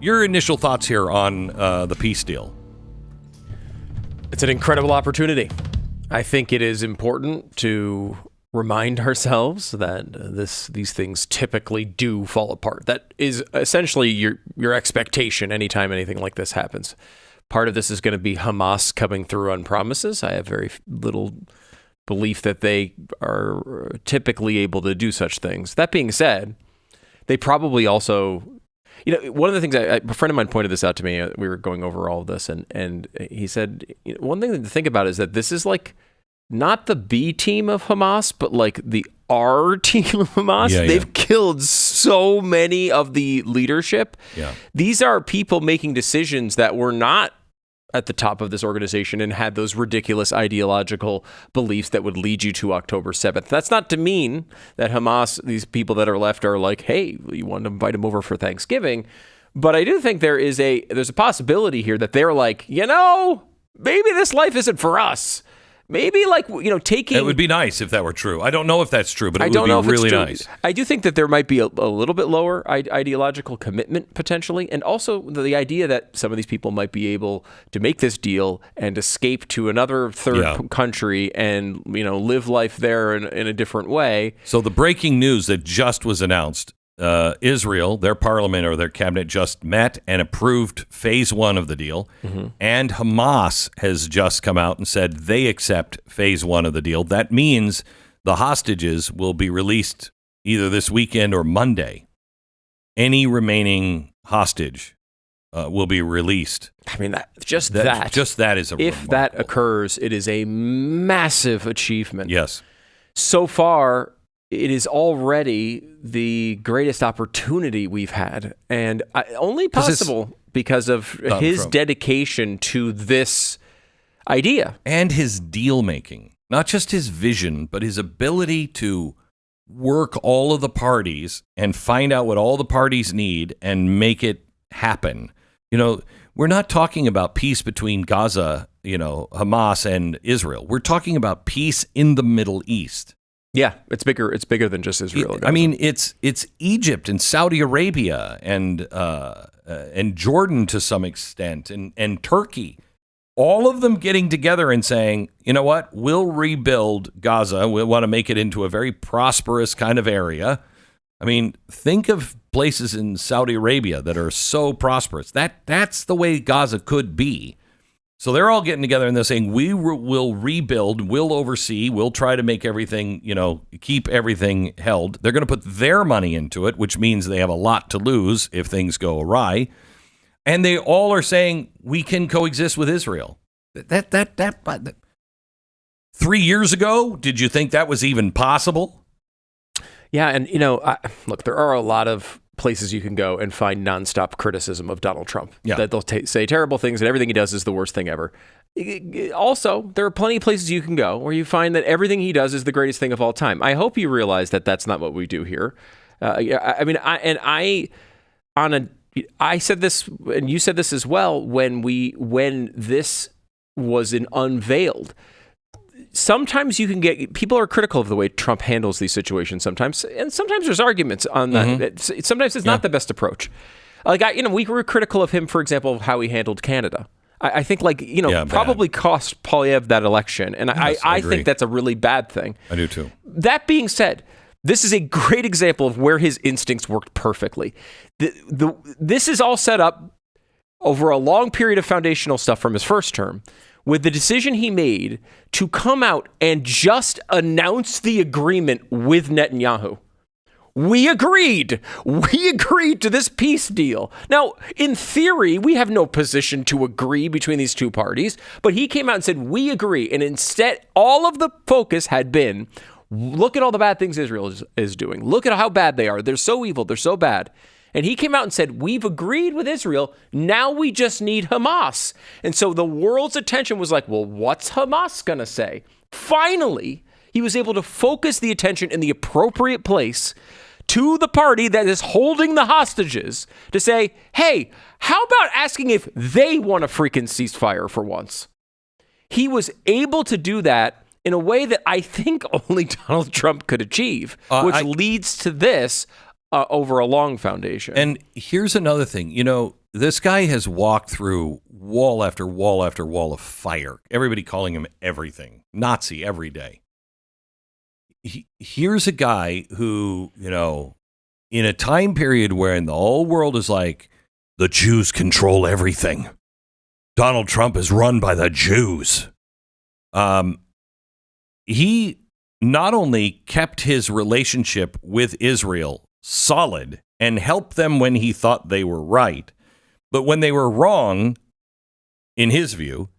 Your initial thoughts here on the peace deal? It's an incredible opportunity. I think it is important to remind ourselves that these things typically do fall apart. That is essentially your expectation anytime anything like this happens. Part of this is going to be Hamas coming through on promises. I have very little belief that they are typically able to do such things. That being said, they probably also, one of the things a friend of mine pointed this out to me. We were going over all of this, and he said, one thing to think about is that this is like not the B team of Hamas, but like the R team of Hamas. They've killed so many of the leadership. Yeah. These are people making decisions that were not at the top of this organization and had those ridiculous ideological beliefs that would lead you to October 7th. That's not to mean that Hamas, these people that are left, are like, hey, you want to invite them over for Thanksgiving. But I do think there's a possibility here that they're like, maybe this life isn't for us. Maybe taking... It would be nice if that were true. I don't know if that's true, but it would be really nice. I do think that there might be a little bit lower ideological commitment potentially, and also the idea that some of these people might be able to make this deal and escape to another third country and live life there in a different way. So the breaking news that just was announced, Israel, their parliament or their cabinet just met and approved phase 1 of the deal. Mm-hmm. And Hamas has just come out and said they accept phase 1 of the deal. That means the hostages will be released either this weekend or Monday. Any remaining hostage will be released. I mean, that is if that occurs, it is a massive achievement. Yes. So far, it is already the greatest opportunity we've had, and only possible because of his dedication to this idea. And his deal-making. Not just his vision, but his ability to work all of the parties and find out what all the parties need and make it happen. We're not talking about peace between Gaza, Hamas and Israel. We're talking about peace in the Middle East. Yeah, it's bigger. It's bigger than just Israel. I mean, it's Egypt and Saudi Arabia and Jordan to some extent and Turkey, all of them getting together and saying, you know what, we'll rebuild Gaza. We want to make it into a very prosperous kind of area. I mean, think of places in Saudi Arabia that are so prosperous. That's the way Gaza could be. So they're all getting together and they're saying, we will rebuild, we'll oversee, we'll try to make everything, keep everything held. They're going to put their money into it, which means they have a lot to lose if things go awry. And they all are saying, we can coexist with Israel. That 3 years ago, did you think that was even possible? Yeah, and, look, there are a lot of places you can go and find nonstop criticism of Donald Trump. Yeah. That they'll say terrible things and everything he does is the worst thing ever. Also, there are plenty of places you can go where you find that everything he does is the greatest thing of all time. I hope you realize that that's not what we do here. I said this, and you said this as well, when this was unveiled. Sometimes you can people are critical of the way Trump handles these situations sometimes, and sometimes there's arguments on that. Mm-hmm. Sometimes it's not the best approach. We were critical of him, for example, of how he handled Canada. I think probably cost Poilievre that election, and yes, I think that's a really bad thing. I do too. That being said, this is a great example of where his instincts worked perfectly. This is all set up over a long period of foundational stuff from his first term, with the decision he made to come out and just announce the agreement with Netanyahu. We agreed to this peace deal. Now, in theory, we have no position to agree between these two parties, but he came out and said, we agree. And instead, all of the focus had been, look at all the bad things Israel is doing. Look at how bad they are. They're so evil. They're so bad. And he came out and said, we've agreed with Israel. Now we just need Hamas. And so the world's attention was like, well, what's Hamas going to say? Finally, he was able to focus the attention in the appropriate place to the party that is holding the hostages to say, hey, how about asking if they want a freaking ceasefire for once? He was able to do that in a way that I think only Donald Trump could achieve, which leads to this over a long foundation. And here's another thing. this guy has walked through wall after wall after wall of fire. Everybody calling him everything. Nazi every day. Here's a guy who, in a time period where the whole world is like, the Jews control everything. Donald Trump is run by the Jews. He not only kept his relationship with Israel solid and helped them when he thought they were right, but when they were wrong, in his view,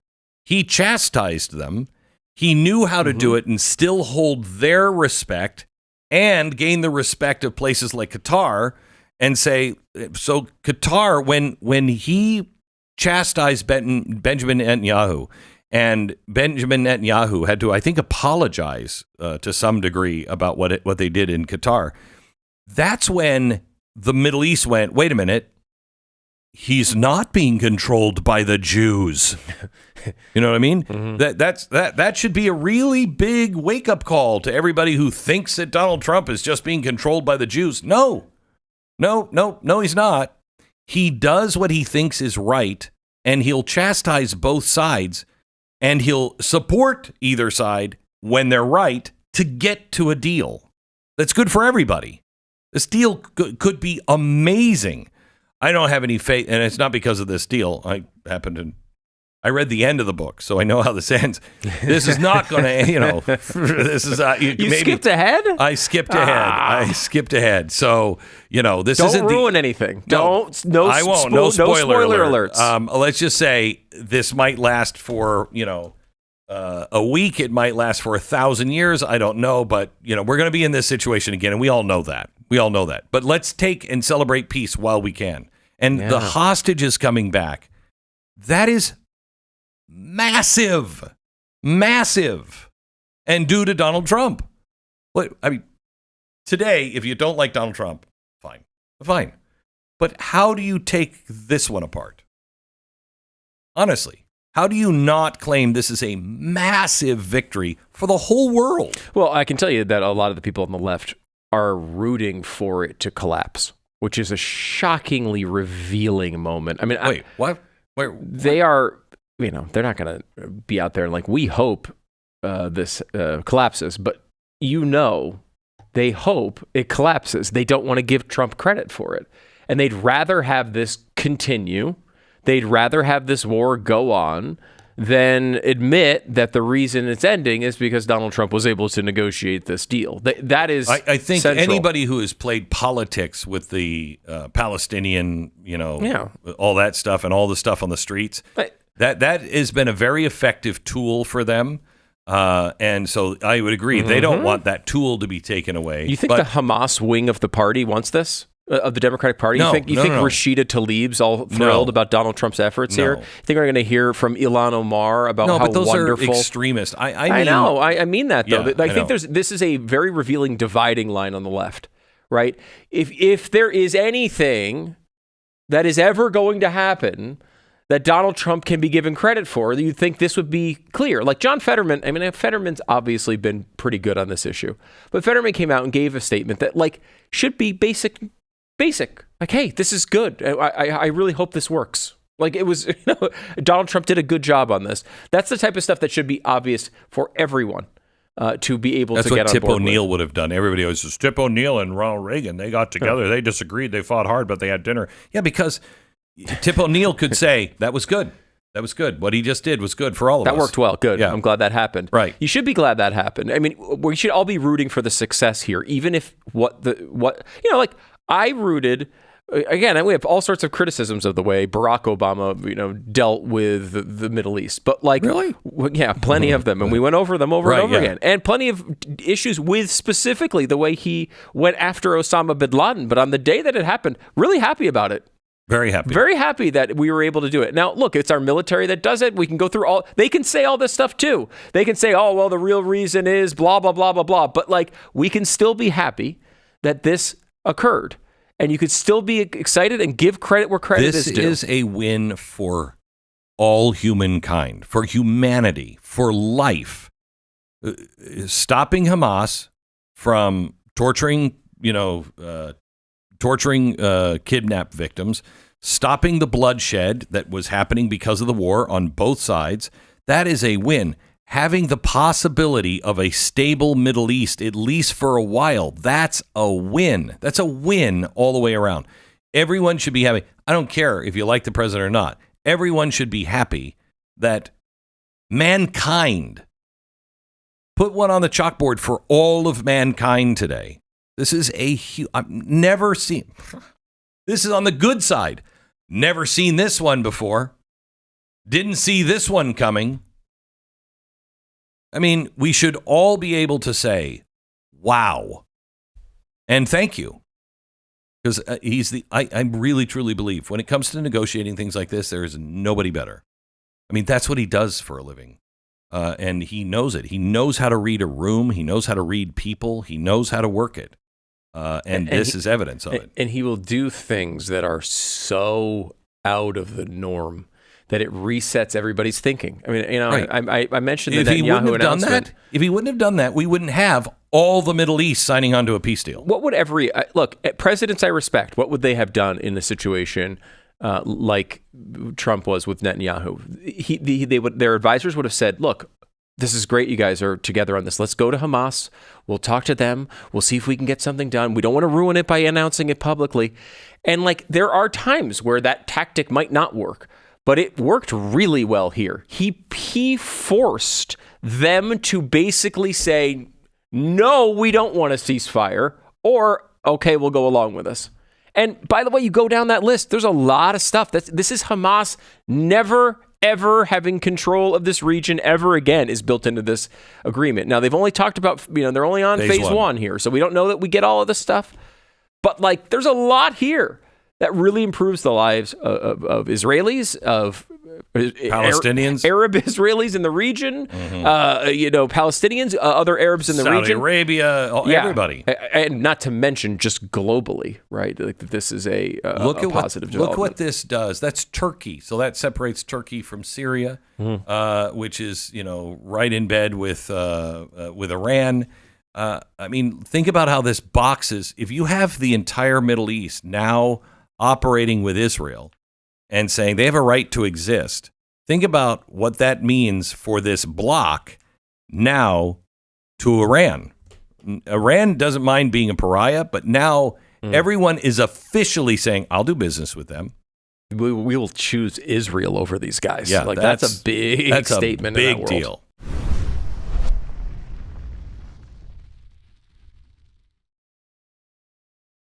he chastised them. He knew how to do it and still hold their respect and gain the respect of places like Qatar and say, so Qatar, when he chastised Benjamin Netanyahu, and Benjamin Netanyahu had to, I think, apologize to some degree about what they did in Qatar. That's when the Middle East went, wait a minute, he's not being controlled by the Jews. You know what I mean? That should be a really big wake-up call to everybody who thinks that Donald Trump is just being controlled by the Jews. No, he's not. He does what he thinks is right, and he'll chastise both sides, and he'll support either side when they're right to get to a deal that's good for everybody. This deal could be amazing. I don't have any faith, and it's not because of this deal. I read the end of the book, so I know how this ends. This is not going to, this is you skipped ahead. I skipped ahead. So this isn't ruin anything. No, I won't. No spoiler alerts. Let's just say this might last for a week. It might last for 1,000 years. I don't know, but we're going to be in this situation again, and we all know that. But let's take and celebrate peace while we can. And the hostages coming back. That is massive, and due to Donald Trump. Today, if you don't like Donald Trump, fine. But how do you take this one apart? Honestly, how do you not claim this is a massive victory for the whole world? Well, I can tell you that a lot of the people on the left are rooting for it to collapse, which is a shockingly revealing moment. I mean, wait, what? They are, they're not going to be out there and we hope this collapses, but they hope it collapses. They don't want to give Trump credit for it. And they'd rather have this continue. They'd rather have this war go on than admit that the reason it's ending is because Donald Trump was able to negotiate this deal. That is, I think central. Anybody who has played politics with the Palestinian, all that stuff and all the stuff on the streets, that has been a very effective tool for them. And so I would agree. They don't want that tool to be taken away. You think the Hamas wing of the party wants this? Of the Democratic Party? No, you think Rashida Tlaib's all thrilled about Donald Trump's efforts here? You think we're going to hear from Ilhan Omar about how but those wonderful? Are extremists. I know. I mean that though. Yeah, I think this is a very revealing dividing line on the left, right? If there is anything that is ever going to happen that Donald Trump can be given credit for, you'd think this would be clear. Like John Fetterman, Fetterman's obviously been pretty good on this issue, but Fetterman came out and gave a statement that should be basic. Hey, this is good. I really hope this works. It was, Donald Trump did a good job on this. That's the type of stuff that should be obvious for everyone to be able to get on board. That's what Tip O'Neill would have done. Everybody always says, Tip O'Neill and Ronald Reagan, they got together. They disagreed. They fought hard, but they had dinner. Yeah, because Tip O'Neill could say, that was good. That was good. What he just did was good for all of us. That worked well. Good. Yeah. I'm glad that happened. Right. You should be glad that happened. We should all be rooting for the success here, even if I rooted. Again, we have all sorts of criticisms of the way Barack Obama, dealt with the Middle East. But really? Yeah, plenty of them. And we went over them over and over again. And plenty of issues with specifically the way he went after Osama bin Laden. But on the day that it happened, really happy about it. Very happy. Very happy that we were able to do it. Now, look, it's our military that does it. We can go through they can say all this stuff too. They can say, oh, well, the real reason is blah, blah, blah, blah, blah. But we can still be happy that this occurred. And you could still be excited and give credit where credit is due. This is a win for all humankind, for humanity, for life. Stopping Hamas from torturing kidnap victims, stopping the bloodshed that was happening because of the war on both sides. That is a win. Having the possibility of a stable Middle East, at least for a while, that's a win. That's a win all the way around. Everyone should be happy. I don't care if you like the president or not. Everyone should be happy that mankind put one on the chalkboard for all of mankind today. This is I've never seen. This is on the good side. Never seen this one before. Didn't see this one coming. I mean, we should all be able to say, wow, and thank you. Because I really, truly believe when it comes to negotiating things like this, there is nobody better. I mean, that's what he does for a living. And he knows it. He knows how to read a room. He knows how to read people. He knows how to work it. And this is evidence of it. And he will do things that are so out of the norm that it resets everybody's thinking. I mean, right. I mentioned the Netanyahu announcement. If he wouldn't have done that, we wouldn't have all the Middle East signing on to a peace deal. What would look, presidents I respect, what would they have done in a situation like Trump was with Netanyahu? Their advisors would have said, look, this is great. You guys are together on this. Let's go to Hamas. We'll talk to them. We'll see if we can get something done. We don't want to ruin it by announcing it publicly. And there are times where that tactic might not work, but it worked really well here. He forced them to basically say, no, we don't want a ceasefire, or okay, we'll go along with us. And by the way, you go down that list, there's a lot of stuff. This is Hamas never, ever having control of this region ever again is built into this agreement. Now, they've only talked about, they're only on phase one here, so we don't know that we get all of this stuff. But there's a lot here that really improves the lives of Israelis, of Palestinians, Arab Israelis in the region, Palestinians, other Arabs in the region, Saudi Arabia, everybody, and not to mention just globally, right? This is a positive development. Look what this does. That's Turkey, so that separates Turkey from Syria, which is right in bed with Iran. I mean, think about how this boxes. If you have the entire Middle East now operating with Israel and saying they have a right to exist, think about what that means for this bloc now to Iran. Iran doesn't mind being a pariah, but now everyone is officially saying, I'll do business with them. We will choose Israel over these guys. Yeah, that's a big statement. Big in that world. deal.